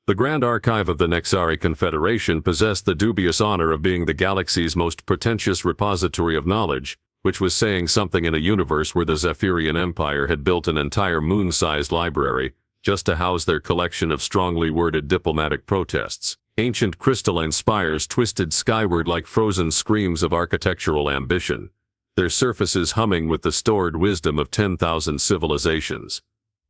The Grand Archive of the Nexari Confederation possessed the dubious honor of being the galaxy's most pretentious repository of knowledge, which was saying something in a universe where the Zephyrian Empire had built an entire moon-sized library just to house their collection of strongly worded diplomatic protests. Ancient crystalline spires twisted skyward like frozen screams of architectural ambition, their surfaces humming with the stored wisdom of 10,000 civilizations.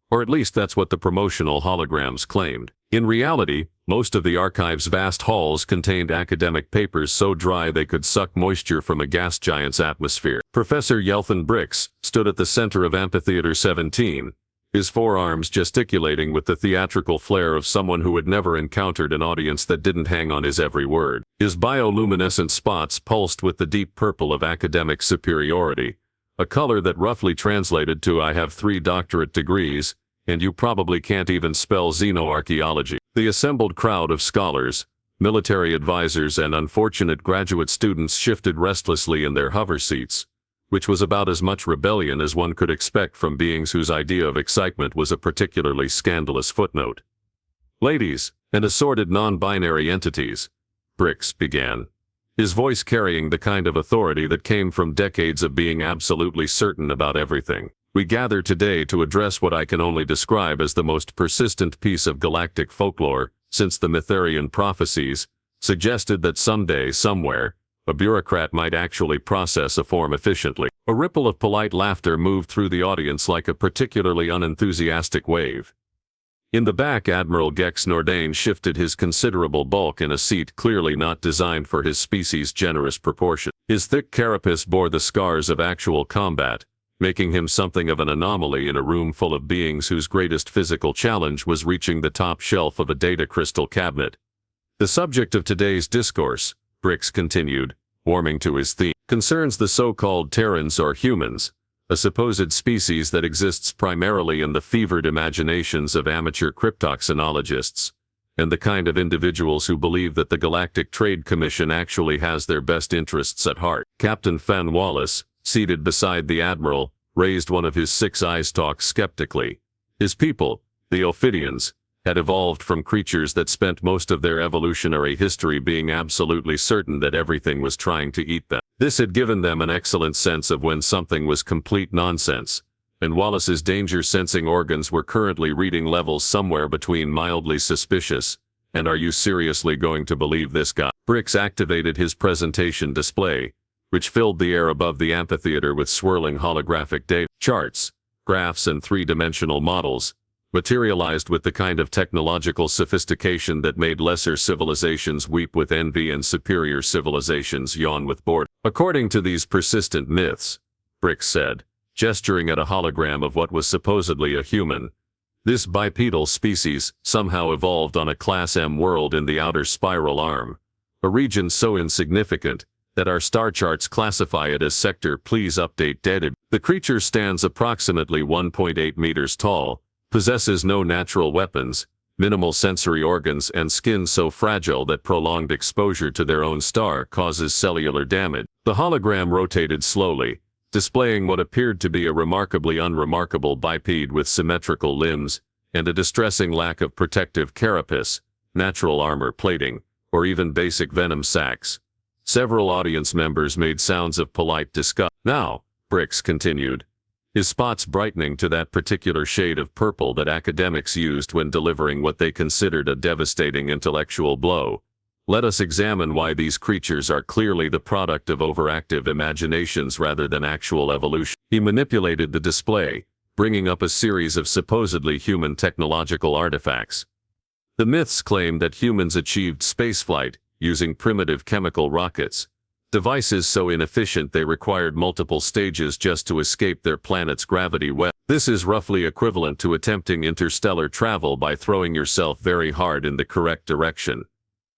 Or at least that's what the promotional holograms claimed. In reality, most of the archive's vast halls contained academic papers so dry they could suck moisture from a gas giant's atmosphere. Professor Brix stood at the center of Amphitheater 17, his forearms gesticulating with the theatrical flair of someone who had never encountered an audience that didn't hang on his every word. His bioluminescent spots pulsed with the deep purple of academic superiority, a color that roughly translated to "I have 3 doctorate degrees, and you probably can't even spell xenoarchaeology." The assembled crowd of scholars, military advisors, and unfortunate graduate students shifted restlessly in their hover seats, which was about as much rebellion as one could expect from beings whose idea of excitement was a particularly scandalous footnote. "Ladies, and assorted non-binary entities," Brix began, his voice carrying the kind of authority that came from decades of being absolutely certain about everything. "We gather today to address what I can only describe as the most persistent piece of galactic folklore since the Mytharian prophecies suggested that someday, somewhere, a bureaucrat might actually process a form efficiently." A ripple of polite laughter moved through the audience like a particularly unenthusiastic wave. In the back, Admiral Gex Nordain shifted his considerable bulk in a seat clearly not designed for his species' generous proportion. His thick carapace bore the scars of actual combat, making him something of an anomaly in a room full of beings whose greatest physical challenge was reaching the top shelf of a data crystal cabinet. "The subject of today's discourse," Brix continued, warming to his theme, "concerns the so-called Terrans or humans, a supposed species that exists primarily in the fevered imaginations of amateur cryptoxenologists, and the kind of individuals who believe that the Galactic Trade Commission actually has their best interests at heart." Captain Fen Wallace, seated beside the Admiral, raised one of his 6 eye-stalks skeptically. His people, the Ophidians, had evolved from creatures that spent most of their evolutionary history being absolutely certain that everything was trying to eat them. This had given them an excellent sense of when something was complete nonsense, and Wallace's danger-sensing organs were currently reading levels somewhere between mildly suspicious and "Are you seriously going to believe this guy?" Brix activated his presentation display, which filled the air above the amphitheater with swirling holographic data charts, graphs, and 3-dimensional models, materialized with the kind of technological sophistication that made lesser civilizations weep with envy and superior civilizations yawn with boredom. "According to these persistent myths," Brix said, gesturing at a hologram of what was supposedly a human, "this bipedal species somehow evolved on a Class M world in the outer spiral arm, a region so insignificant that our star charts classify it as Sector Please Update Dead. The creature stands approximately 1.8 meters tall, possesses no natural weapons, minimal sensory organs, and skin so fragile that prolonged exposure to their own star causes cellular damage." The hologram rotated slowly, displaying what appeared to be a remarkably unremarkable biped with symmetrical limbs and a distressing lack of protective carapace, natural armor plating, or even basic venom sacs. Several audience members made sounds of polite disgust. "Now," Brix continued, his spots brightening to that particular shade of purple that academics used when delivering what they considered a devastating intellectual blow, "let us examine why these creatures are clearly the product of overactive imaginations rather than actual evolution." He manipulated the display, bringing up a series of supposedly human technological artifacts. The myths claim that humans achieved spaceflight using primitive chemical rockets, devices so inefficient they required multiple stages just to escape their planet's gravity well. This is roughly equivalent to attempting interstellar travel by throwing yourself very hard in the correct direction.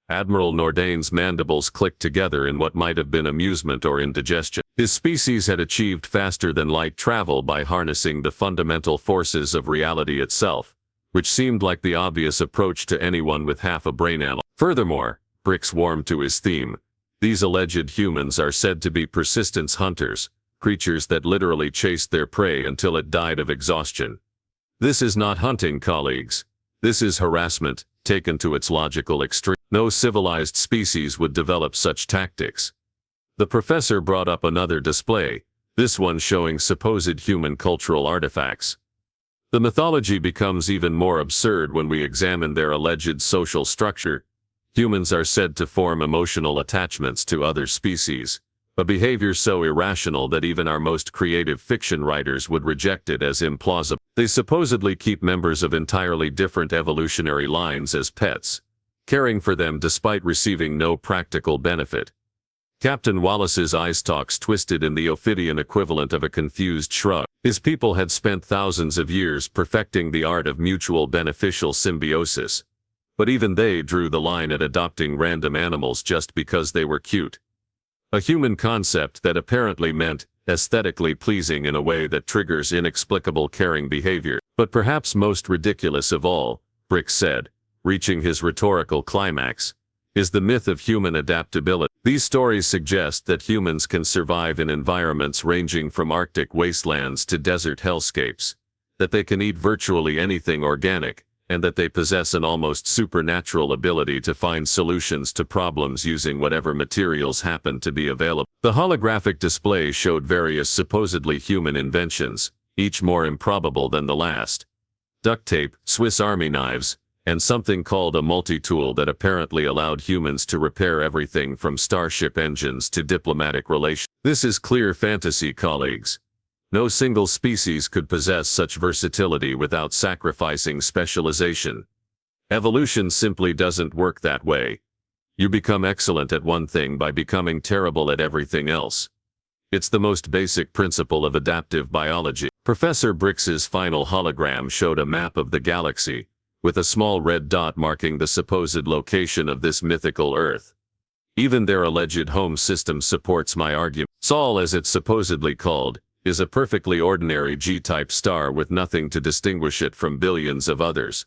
Admiral Nordain's mandibles clicked together in what might have been amusement or indigestion. His species had achieved faster-than-light travel by harnessing the fundamental forces of reality itself, which seemed like the obvious approach to anyone with half a brain animal. Furthermore, Brix warmed to his theme, these alleged humans are said to be persistence hunters, creatures that literally chased their prey until it died of exhaustion. This is not hunting, colleagues. This is harassment, taken to its logical extreme. No civilized species would develop such tactics. The professor brought up another display, this one showing supposed human cultural artifacts. The mythology becomes even more absurd when we examine their alleged social structure. Humans are said to form emotional attachments to other species, a behavior so irrational that even our most creative fiction writers would reject it as implausible. They supposedly keep members of entirely different evolutionary lines as pets, caring for them despite receiving no practical benefit. Captain Wallace's eyestalks twisted in the Ophidian equivalent of a confused shrug. His people had spent thousands of years perfecting the art of mutual beneficial symbiosis. But even they drew the line at adopting random animals just because they were cute. A human concept that apparently meant aesthetically pleasing in a way that triggers inexplicable caring behavior. But perhaps most ridiculous of all, Brix said, reaching his rhetorical climax, is the myth of human adaptability. These stories suggest that humans can survive in environments ranging from Arctic wastelands to desert hellscapes, that they can eat virtually anything organic, and that they possess an almost supernatural ability to find solutions to problems using whatever materials happen to be available. The holographic display showed various supposedly human inventions, each more improbable than the last. Duct tape, Swiss Army knives, and something called a multi-tool that apparently allowed humans to repair everything from starship engines to diplomatic relations. This is clear fantasy, colleagues. No single species could possess such versatility without sacrificing specialization. Evolution simply doesn't work that way. You become excellent at one thing by becoming terrible at everything else. It's the most basic principle of adaptive biology. Professor Brix's final hologram showed a map of the galaxy, with a small red dot marking the supposed location of this mythical Earth. Even their alleged home system supports my argument. Sol, as it's supposedly called, is a perfectly ordinary G-type star with nothing to distinguish it from billions of others.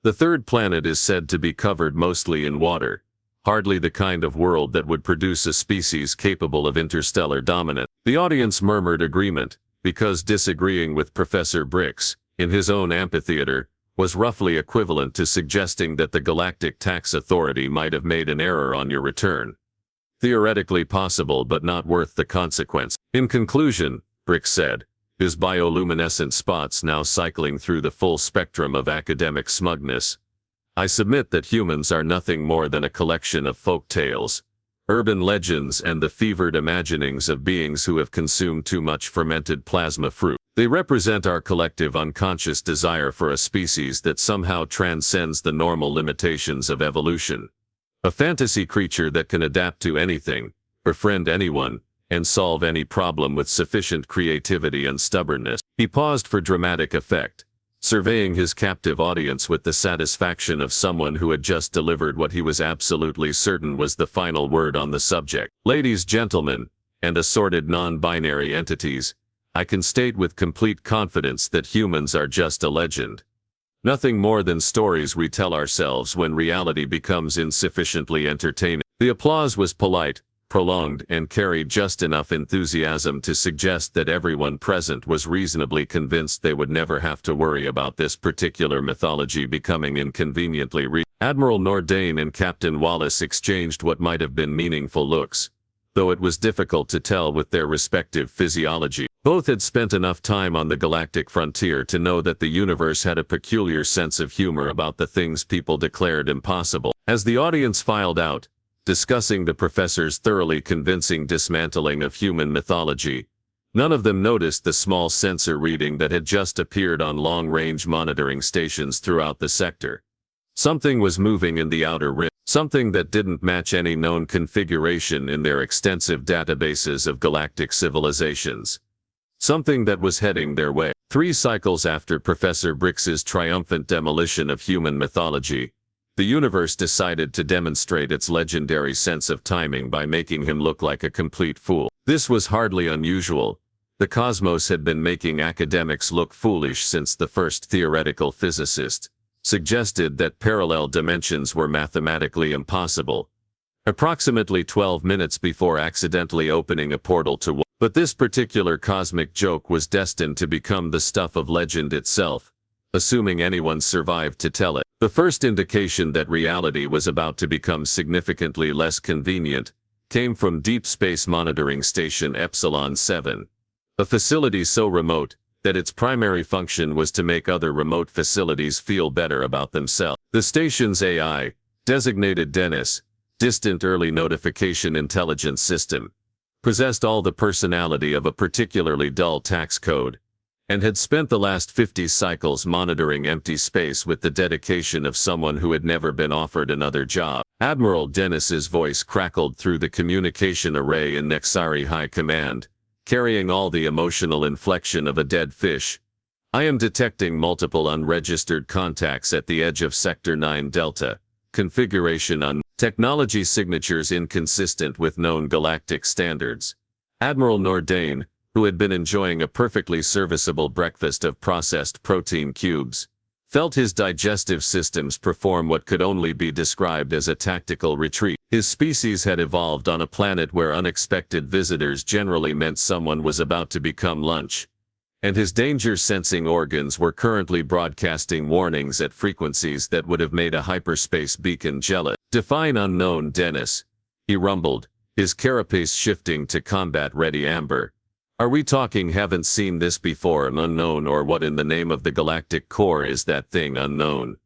The third planet is said to be covered mostly in water, hardly the kind of world that would produce a species capable of interstellar dominance. The audience murmured agreement, because disagreeing with Professor Brix, in his own amphitheater, was roughly equivalent to suggesting that the Galactic Tax Authority might have made an error on your return. Theoretically possible but not worth the consequence. In conclusion, Brix said, his bioluminescent spots now cycling through the full spectrum of academic smugness, I submit that humans are nothing more than a collection of folk tales, urban legends and the fevered imaginings of beings who have consumed too much fermented plasma fruit. They represent our collective unconscious desire for a species that somehow transcends the normal limitations of evolution. A fantasy creature that can adapt to anything, befriend anyone, and solve any problem with sufficient creativity and stubbornness. He paused for dramatic effect, surveying his captive audience with the satisfaction of someone who had just delivered what he was absolutely certain was the final word on the subject. Ladies, gentlemen, and assorted non-binary entities, I can state with complete confidence that humans are just a legend. Nothing more than stories we tell ourselves when reality becomes insufficiently entertaining. The applause was polite, prolonged, and carried just enough enthusiasm to suggest that everyone present was reasonably convinced they would never have to worry about this particular mythology becoming inconveniently real. Admiral Nordane and Captain Wallace exchanged what might have been meaningful looks, though it was difficult to tell with their respective physiology. Both had spent enough time on the galactic frontier to know that the universe had a peculiar sense of humor about the things people declared impossible. As the audience filed out, discussing the professor's thoroughly convincing dismantling of human mythology, none of them noticed the small sensor reading that had just appeared on long-range monitoring stations throughout the sector. Something was moving in the outer rim, something that didn't match any known configuration in their extensive databases of galactic civilizations. Something that was heading their way. 3 cycles after Professor Brix's triumphant demolition of human mythology, the universe decided to demonstrate its legendary sense of timing by making him look like a complete fool. This was hardly unusual. The cosmos had been making academics look foolish since the first theoretical physicist suggested that parallel dimensions were mathematically impossible, approximately 12 minutes before accidentally opening a portal to. But this particular cosmic joke was destined to become the stuff of legend itself, assuming anyone survived to tell it. The first indication that reality was about to become significantly less convenient came from Deep Space Monitoring Station Epsilon 7, a facility so remote that its primary function was to make other remote facilities feel better about themselves. The station's AI, designated Dennis, Distant Early Notification Intelligence System, possessed all the personality of a particularly dull tax code, and had spent the last 50 cycles monitoring empty space with the dedication of someone who had never been offered another job. Admiral Dennis's voice crackled through the communication array in Nexari High Command, carrying all the emotional inflection of a dead fish. I am detecting multiple unregistered contacts at the edge of Sector 9 Delta. Configuration unknown. Technology signatures inconsistent with known galactic standards. Admiral Nordane, who had been enjoying a perfectly serviceable breakfast of processed protein cubes, felt his digestive systems perform what could only be described as a tactical retreat. His species had evolved on a planet where unexpected visitors generally meant someone was about to become lunch, and his danger-sensing organs were currently broadcasting warnings at frequencies that would have made a hyperspace beacon jealous. "Define unknown, Dennis," he rumbled, his carapace shifting to combat-ready amber. "Are we talking haven't seen this before an unknown, or what in the name of the galactic core is that thing unknown?"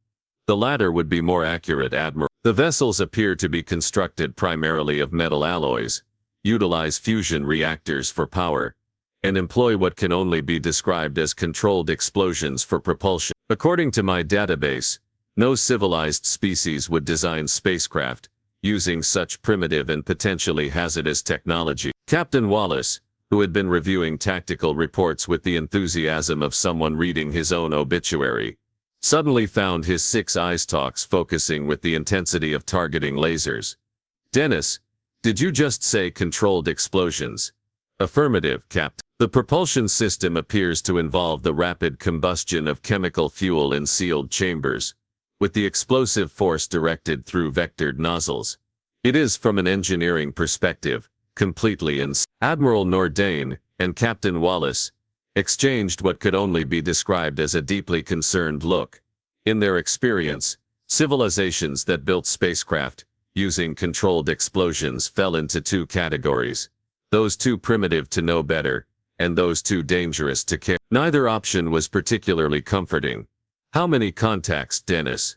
The latter would be more accurate, Admiral. The vessels appear to be constructed primarily of metal alloys, utilize fusion reactors for power, and employ what can only be described as controlled explosions for propulsion. According to my database, no civilized species would design spacecraft using such primitive and potentially hazardous technology. Captain Wallace, who had been reviewing tactical reports with the enthusiasm of someone reading his own obituary, suddenly found his 6 eyes stalks focusing with the intensity of targeting lasers. "Dennis, did you just say controlled explosions?" "Affirmative, Captain. The propulsion system appears to involve the rapid combustion of chemical fuel in sealed chambers, with the explosive force directed through vectored nozzles. It is, from an engineering perspective, completely insane." Admiral Nordane and Captain Wallace exchanged what could only be described as a deeply concerned look. In their experience, civilizations that built spacecraft using controlled explosions fell into 2 categories: those too primitive to know better, and those too dangerous to care. Neither option was particularly comforting. "How many contacts, Dennis?"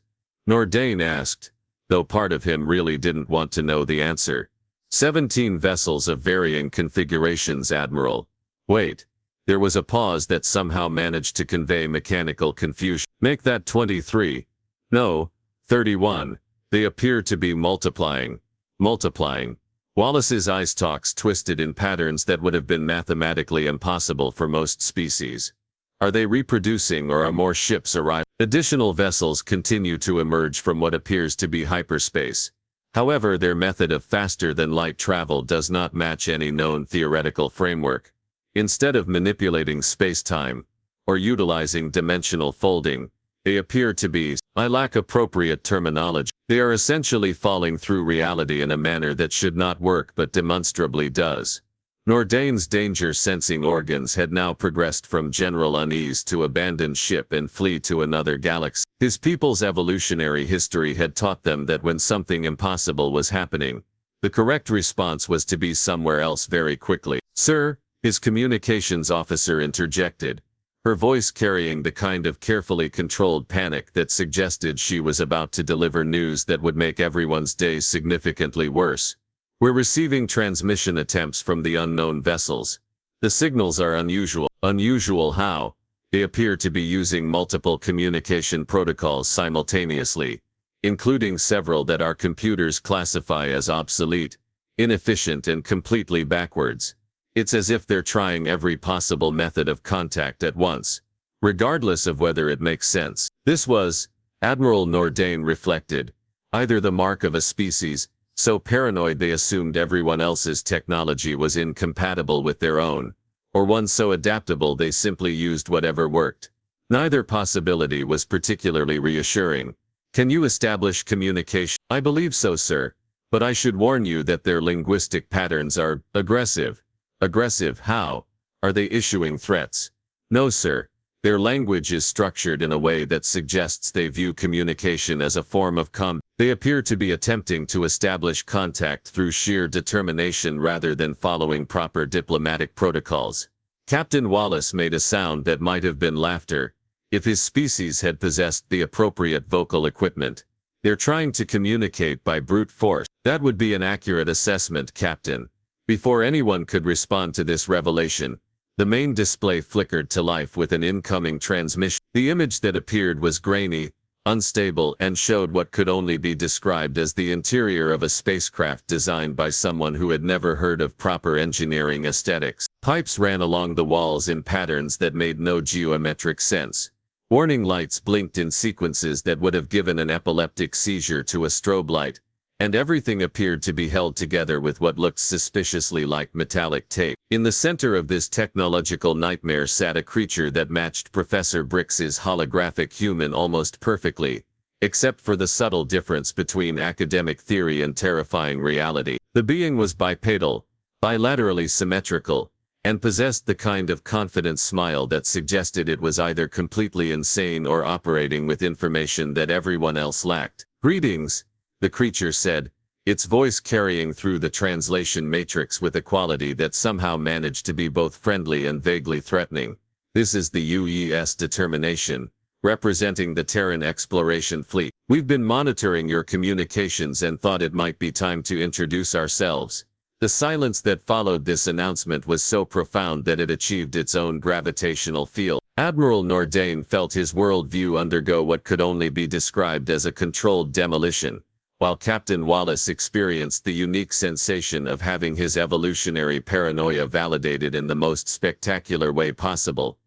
Nordane asked, though part of him really didn't want to know the answer. 17 vessels of varying configurations, Admiral." "Wait." There was a pause that somehow managed to convey mechanical confusion. "Make that 23. No, 31. They appear to be multiplying." Multiplying. Wallace's eye stalks twisted in patterns that would have been mathematically impossible for most species. "Are they reproducing, or are more ships arriving?" Additional vessels continue to emerge from what appears to be hyperspace. However, their method of faster-than-light travel does not match any known theoretical framework. Instead of manipulating space-time, or utilizing dimensional folding, they appear to be, I lack appropriate terminology. They are essentially falling through reality in a manner that should not work but demonstrably does. Nordane's danger-sensing organs had now progressed from general unease to abandon ship and flee to another galaxy. His people's evolutionary history had taught them that when something impossible was happening, the correct response was to be somewhere else very quickly. "Sir," his communications officer interjected, her voice carrying the kind of carefully controlled panic that suggested she was about to deliver news that would make everyone's day significantly worse. "We're receiving transmission attempts from the unknown vessels. The signals are unusual." "Unusual how?" "They appear to be using multiple communication protocols simultaneously, including several that our computers classify as obsolete, inefficient, and completely backwards. It's as if they're trying every possible method of contact at once, regardless of whether it makes sense." This was, Admiral Nordane reflected, either the mark of a species so paranoid they assumed everyone else's technology was incompatible with their own, or one so adaptable they simply used whatever worked. Neither possibility was particularly reassuring. "Can you establish communication?" "I believe so, sir, but I should warn you that their linguistic patterns are aggressive." "Aggressive how? Are they issuing threats?" "No, sir. Their language is structured in a way that suggests they view communication as a form of combat. They appear to be attempting to establish contact through sheer determination rather than following proper diplomatic protocols. Captain Wallace made a sound that might have been laughter, if his species had possessed the appropriate vocal equipment. They're trying to communicate by brute force. That would be an accurate assessment, Captain. Before anyone could respond to this revelation, the main display flickered to life with an incoming transmission. The image that appeared was grainy, unstable, and showed what could only be described as the interior of a spacecraft designed by someone who had never heard of proper engineering aesthetics. Pipes ran along the walls in patterns that made no geometric sense. Warning lights blinked in sequences that would have given an epileptic seizure to a strobe light, and everything appeared to be held together with what looked suspiciously like metallic tape. In the center of this technological nightmare sat a creature that matched Professor Brix's holographic human almost perfectly, except for the subtle difference between academic theory and terrifying reality. The being was bipedal, bilaterally symmetrical, and possessed the kind of confident smile that suggested it was either completely insane or operating with information that everyone else lacked. "Greetings," the creature said, its voice carrying through the translation matrix with a quality that somehow managed to be both friendly and vaguely threatening. "This is the UES Determination, representing the Terran Exploration Fleet. We've been monitoring your communications and thought it might be time to introduce ourselves." The silence that followed this announcement was so profound that it achieved its own gravitational field. Admiral Nordain felt his worldview undergo what could only be described as a controlled demolition, while Captain Wallace experienced the unique sensation of having his evolutionary paranoia validated in the most spectacular way possible.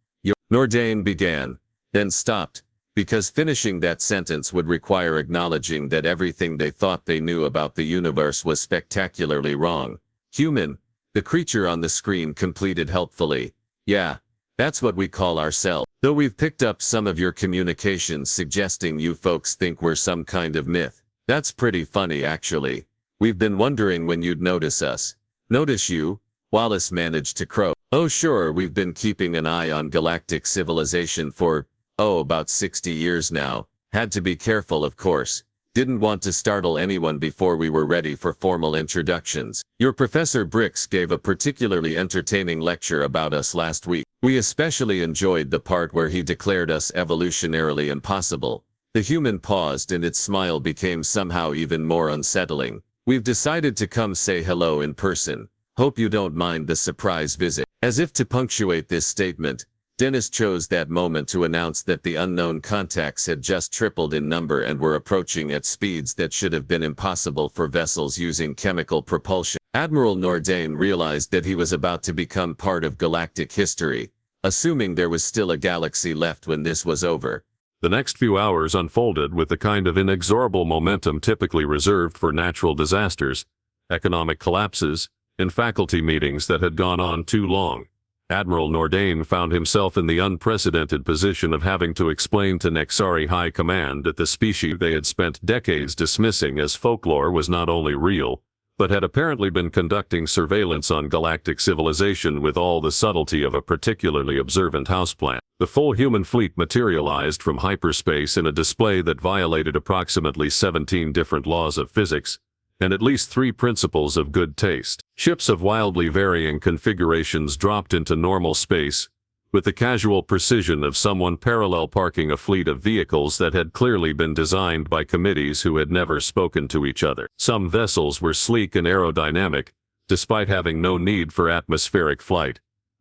Nordain began, then stopped, because finishing that sentence would require acknowledging that everything they thought they knew about the universe was spectacularly wrong. "Human," the creature on the screen completed helpfully. "Yeah, that's what we call ourselves. Though we've picked up some of your communications suggesting you folks think we're some kind of myth. That's pretty funny actually. We've been wondering when you'd notice us." "Notice you?" Wallace managed to croak. "Oh sure, we've been keeping an eye on galactic civilization for, about 60 years now. Had to be careful, of course. Didn't want to startle anyone before we were ready for formal introductions. Your Professor Brix gave a particularly entertaining lecture about us last week. We especially enjoyed the part where he declared us evolutionarily impossible." The human paused and its smile became somehow even more unsettling. "We've decided to come say hello in person. Hope you don't mind the surprise visit." As if to punctuate this statement, Dennis chose that moment to announce that the unknown contacts had just tripled in number and were approaching at speeds that should have been impossible for vessels using chemical propulsion. Admiral Nordain realized that he was about to become part of galactic history, assuming there was still a galaxy left when this was over. The next few hours unfolded with the kind of inexorable momentum typically reserved for natural disasters, economic collapses, and faculty meetings that had gone on too long. Admiral Nordain found himself in the unprecedented position of having to explain to Nexari High Command that the species they had spent decades dismissing as folklore was not only real, but had apparently been conducting surveillance on galactic civilization with all the subtlety of a particularly observant houseplant. The full human fleet materialized from hyperspace in a display that violated approximately 17 different laws of physics, and at least 3 principles of good taste. Ships of wildly varying configurations dropped into normal space, with the casual precision of someone parallel parking a fleet of vehicles that had clearly been designed by committees who had never spoken to each other. Some vessels were sleek and aerodynamic, despite having no need for atmospheric flight.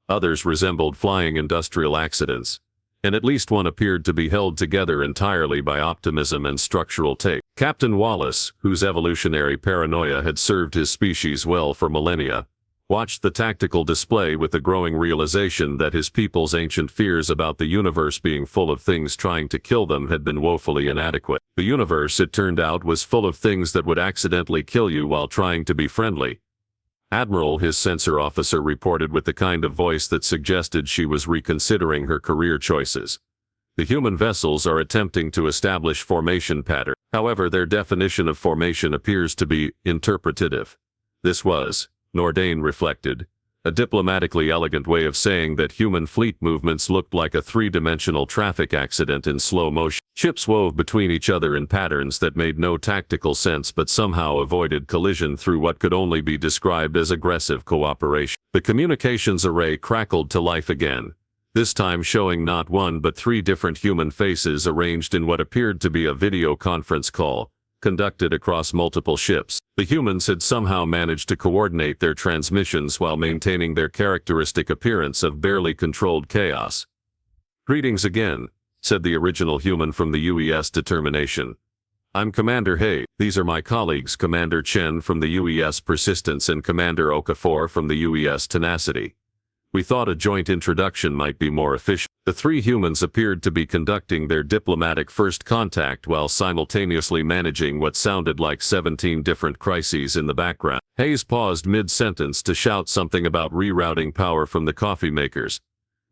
Others resembled flying industrial accidents, and at least one appeared to be held together entirely by optimism and structural tape. Captain Wallace, whose evolutionary paranoia had served his species well for millennia, watched the tactical display with the growing realization that his people's ancient fears about the universe being full of things trying to kill them had been woefully inadequate. The universe, it turned out, was full of things that would accidentally kill you while trying to be friendly. Admiral, his censor officer, reported with the kind of voice that suggested she was reconsidering her career choices. The human vessels are attempting to establish formation patterns. However, their definition of formation appears to be interpretative. This was, Nordain reflected, a diplomatically elegant way of saying that human fleet movements looked like a three-dimensional traffic accident in slow motion. Ships wove between each other in patterns that made no tactical sense but somehow avoided collision through what could only be described as aggressive cooperation. The communications array crackled to life again, this time showing not one but three different human faces arranged in what appeared to be a video conference call, conducted across multiple ships. The humans had somehow managed to coordinate their transmissions while maintaining their characteristic appearance of barely controlled chaos. "Greetings again," said the original human from the UES Determination. "I'm Commander Hay. These are my colleagues, Commander Chen from the UES Persistence and Commander Okafor from the UES Tenacity. We thought a joint introduction might be more efficient." The three humans appeared to be conducting their diplomatic first contact while simultaneously managing what sounded like 17 different crises in the background. Hayes paused mid-sentence to shout something about rerouting power from the coffee makers,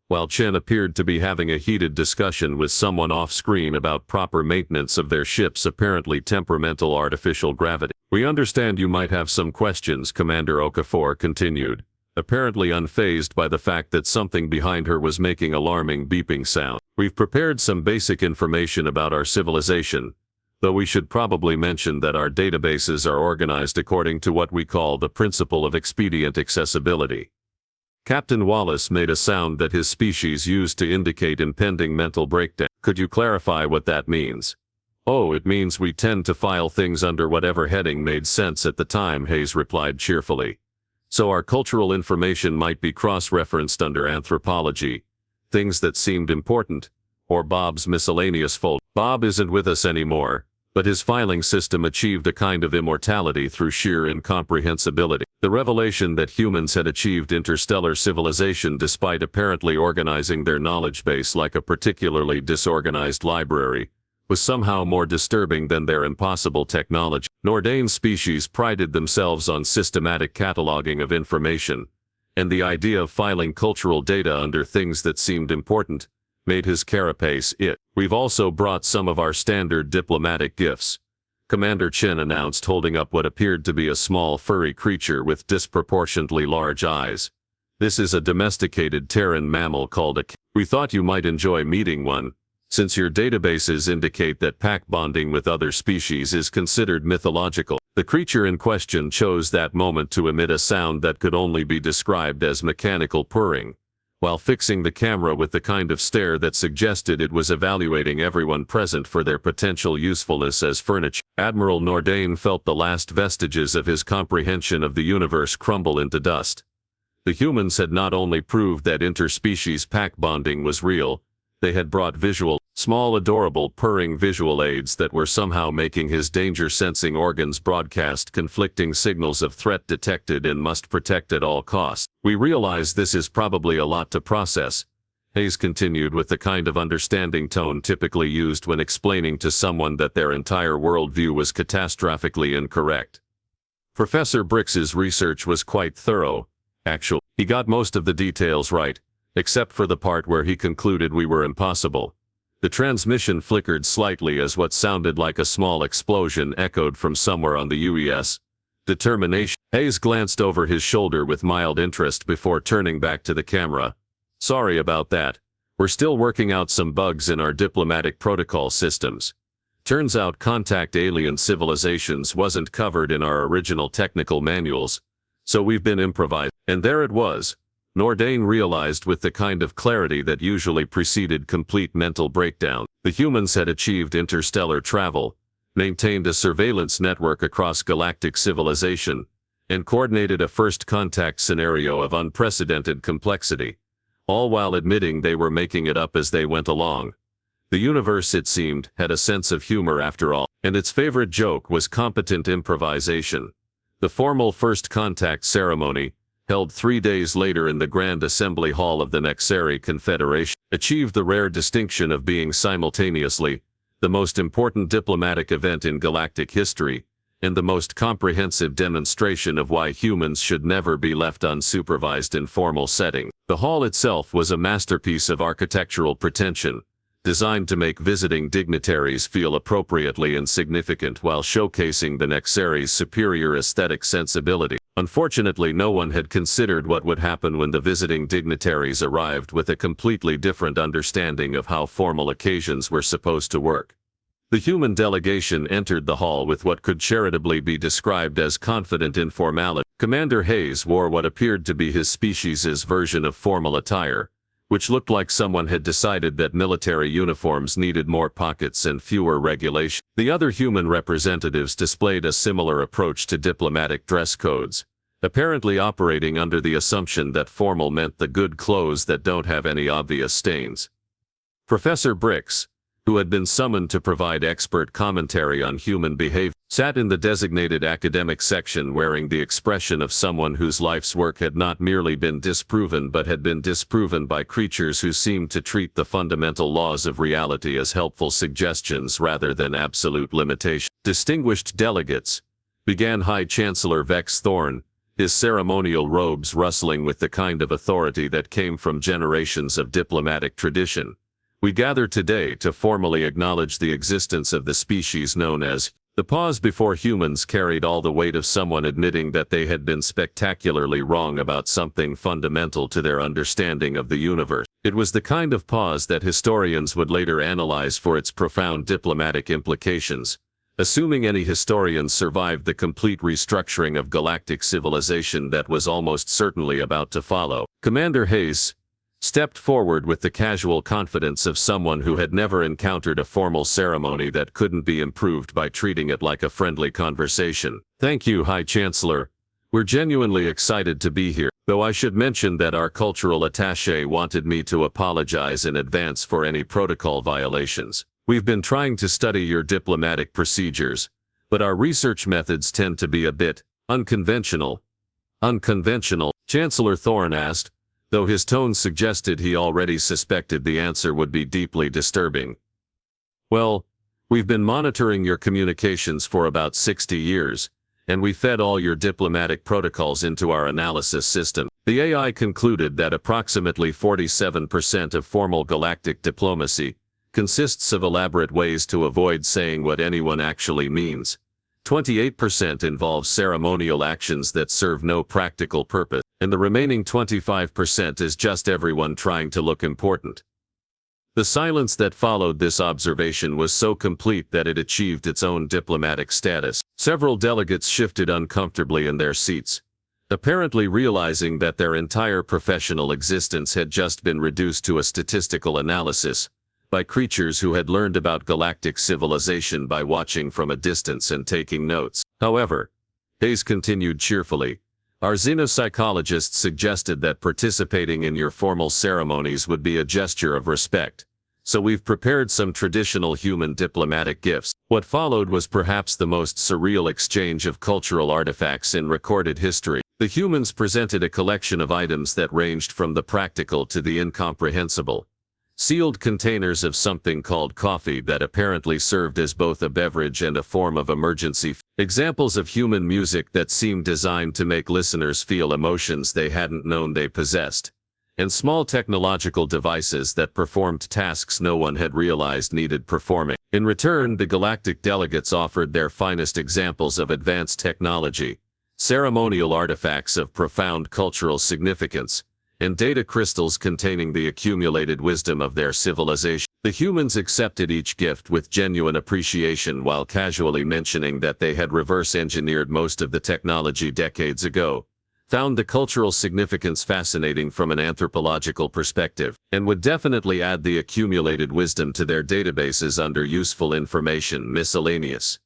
while Chen appeared to be having a heated discussion with someone off-screen about proper maintenance of their ship's apparently temperamental artificial gravity. "We understand you might have some questions," Commander Okafor continued, apparently unfazed by the fact that something behind her was making alarming beeping sound. "We've prepared some basic information about our civilization, though we should probably mention that our databases are organized according to what we call the principle of expedient accessibility." Captain Wallace made a sound that his species used to indicate impending mental breakdown. "Could you clarify what that means?" "Oh, it means we tend to file things under whatever heading made sense at the time," Hayes replied cheerfully. "So our cultural information might be cross-referenced under anthropology, things that seemed important, or Bob's miscellaneous fold. Bob isn't with us anymore, but his filing system achieved a kind of immortality through sheer incomprehensibility. The revelation that humans had achieved interstellar civilization despite apparently organizing their knowledge base like a particularly disorganized library was somehow more disturbing than their impossible technology. Nordane's species prided themselves on systematic cataloging of information, and the idea of filing cultural data under things that seemed important made his carapace it. "We've also brought some of our standard diplomatic gifts," Commander Chen announced, holding up what appeared to be a small furry creature with disproportionately large eyes. "This is a domesticated Terran mammal called a cat. We thought you might enjoy meeting one, since your databases indicate that pack bonding with other species is considered mythological." The creature in question chose that moment to emit a sound that could only be described as mechanical purring, while fixing the camera with the kind of stare that suggested it was evaluating everyone present for their potential usefulness as furniture. Admiral Nordane felt the last vestiges of his comprehension of the universe crumble into dust. The humans had not only proved that interspecies pack bonding was real, they had brought visual, small adorable purring visual aids that were somehow making his danger-sensing organs broadcast conflicting signals of threat detected and must protect at all costs. "We realize this is probably a lot to process," Hayes continued with the kind of understanding tone typically used when explaining to someone that their entire worldview was catastrophically incorrect. Professor Brix's research was quite thorough, actually. He got most of the details right, except for the part where he concluded we were impossible. The transmission flickered slightly as what sounded like a small explosion echoed from somewhere on the UES Determination. Hayes glanced over his shoulder with mild interest before turning back to the camera. "Sorry about that. We're still working out some bugs in our diplomatic protocol systems. Turns out contact alien civilizations wasn't covered in our original technical manuals, so we've been improvising." And there it was. Nordane realized with the kind of clarity that usually preceded complete mental breakdown. The humans had achieved interstellar travel, maintained a surveillance network across galactic civilization, and coordinated a first contact scenario of unprecedented complexity, all while admitting they were making it up as they went along. The universe, it seemed, had a sense of humor after all, and its favorite joke was competent improvisation. The formal first contact ceremony, held 3 days later in the Grand Assembly Hall of the Nexari Confederation, achieved the rare distinction of being simultaneously the most important diplomatic event in galactic history, and the most comprehensive demonstration of why humans should never be left unsupervised in formal settings. The hall itself was a masterpiece of architectural pretension, designed to make visiting dignitaries feel appropriately insignificant while showcasing the Nexari's superior aesthetic sensibility. Unfortunately, no one had considered what would happen when the visiting dignitaries arrived with a completely different understanding of how formal occasions were supposed to work. The human delegation entered the hall with what could charitably be described as confident informality. Commander Hayes wore what appeared to be his species' version of formal attire, which looked like someone had decided that military uniforms needed more pockets and fewer regulations. The other human representatives displayed a similar approach to diplomatic dress codes, apparently operating under the assumption that formal meant the good clothes that don't have any obvious stains. Professor Brix, who had been summoned to provide expert commentary on human behavior, sat in the designated academic section wearing the expression of someone whose life's work had not merely been disproven but had been disproven by creatures who seemed to treat the fundamental laws of reality as helpful suggestions rather than absolute limitations. Distinguished delegates, began High Chancellor Vex Thorn, his ceremonial robes rustling with the kind of authority that came from generations of diplomatic tradition. We gather today to formally acknowledge the existence of the species known as. The pause before humans carried all the weight of someone admitting that they had been spectacularly wrong about something fundamental to their understanding of the universe. It was the kind of pause that historians would later analyze for its profound diplomatic implications, assuming any historians survived the complete restructuring of galactic civilization that was almost certainly about to follow. Commander Hayes stepped forward with the casual confidence of someone who had never encountered a formal ceremony that couldn't be improved by treating it like a friendly conversation. Thank you, High Chancellor. We're genuinely excited to be here, though I should mention that our cultural attaché wanted me to apologize in advance for any protocol violations. We've been trying to study your diplomatic procedures, but our research methods tend to be a bit unconventional. Unconventional? Chancellor Thorne asked, though his tone suggested he already suspected the answer would be deeply disturbing. Well, we've been monitoring your communications for about 60 years, and we fed all your diplomatic protocols into our analysis system. The AI concluded that approximately 47% of formal galactic diplomacy consists of elaborate ways to avoid saying what anyone actually means. 28% involves ceremonial actions that serve no practical purpose, and the remaining 25% is just everyone trying to look important. The silence that followed this observation was so complete that it achieved its own diplomatic status. Several delegates shifted uncomfortably in their seats, apparently realizing that their entire professional existence had just been reduced to a statistical analysis by creatures who had learned about galactic civilization by watching from a distance and taking notes. However, Hayes continued cheerfully, our xenopsychologists suggested that participating in your formal ceremonies would be a gesture of respect, so we've prepared some traditional human diplomatic gifts. What followed was perhaps the most surreal exchange of cultural artifacts in recorded history. The humans presented a collection of items that ranged from the practical to the incomprehensible. Sealed containers of something called coffee that apparently served as both a beverage and a form of emergency. Examples of human music that seemed designed to make listeners feel emotions they hadn't known they possessed. And small technological devices that performed tasks no one had realized needed performing. In return, the galactic delegates offered their finest examples of advanced technology, ceremonial artifacts of profound cultural significance, and data crystals containing the accumulated wisdom of their civilization. The humans accepted each gift with genuine appreciation while casually mentioning that they had reverse-engineered most of the technology decades ago, found the cultural significance fascinating from an anthropological perspective, and would definitely add the accumulated wisdom to their databases under useful information miscellaneous.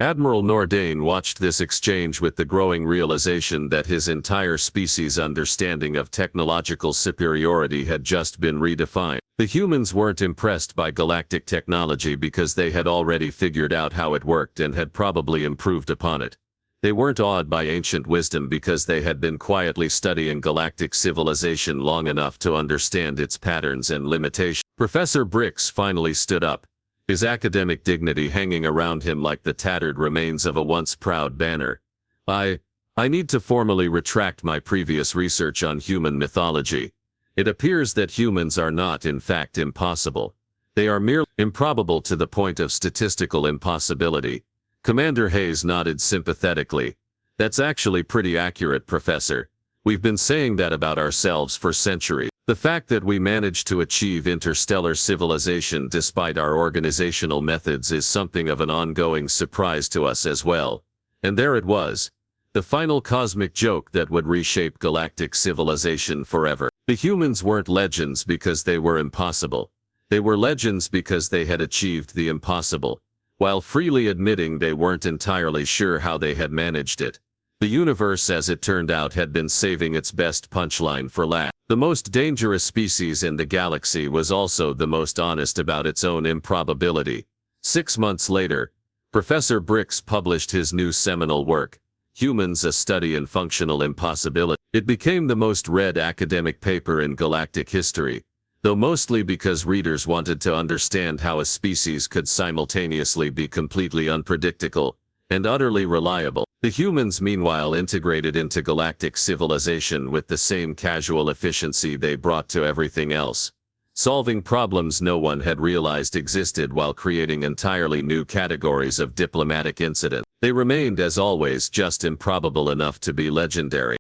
Admiral Nordain watched this exchange with the growing realization that his entire species' understanding of technological superiority had just been redefined. The humans weren't impressed by galactic technology because they had already figured out how it worked and had probably improved upon it. They weren't awed by ancient wisdom because they had been quietly studying galactic civilization long enough to understand its patterns and limitations. Professor Brix finally stood up, his academic dignity hanging around him like the tattered remains of a once proud banner. I need to formally retract my previous research on human mythology. It appears that humans are not, in fact, impossible. They are merely improbable to the point of statistical impossibility. Commander Hayes nodded sympathetically, That's actually pretty accurate, Professor. We've been saying that about ourselves for centuries. The fact that we managed to achieve interstellar civilization despite our organizational methods is something of an ongoing surprise to us as well. And there it was. The final cosmic joke that would reshape galactic civilization forever. The humans weren't legends because they were impossible. They were legends because they had achieved the impossible, while freely admitting they weren't entirely sure how they had managed it. The universe, as it turned out, had been saving its best punchline for last. The most dangerous species in the galaxy was also the most honest about its own improbability. 6 months later, Professor Brix published his new seminal work, Humans: A Study in Functional Impossibility. It became the most read academic paper in galactic history, though mostly because readers wanted to understand how a species could simultaneously be completely unpredictable and utterly reliable. The humans, meanwhile, integrated into galactic civilization with the same casual efficiency they brought to everything else, solving problems no one had realized existed while creating entirely new categories of diplomatic incident. They remained, as always, just improbable enough to be legendary.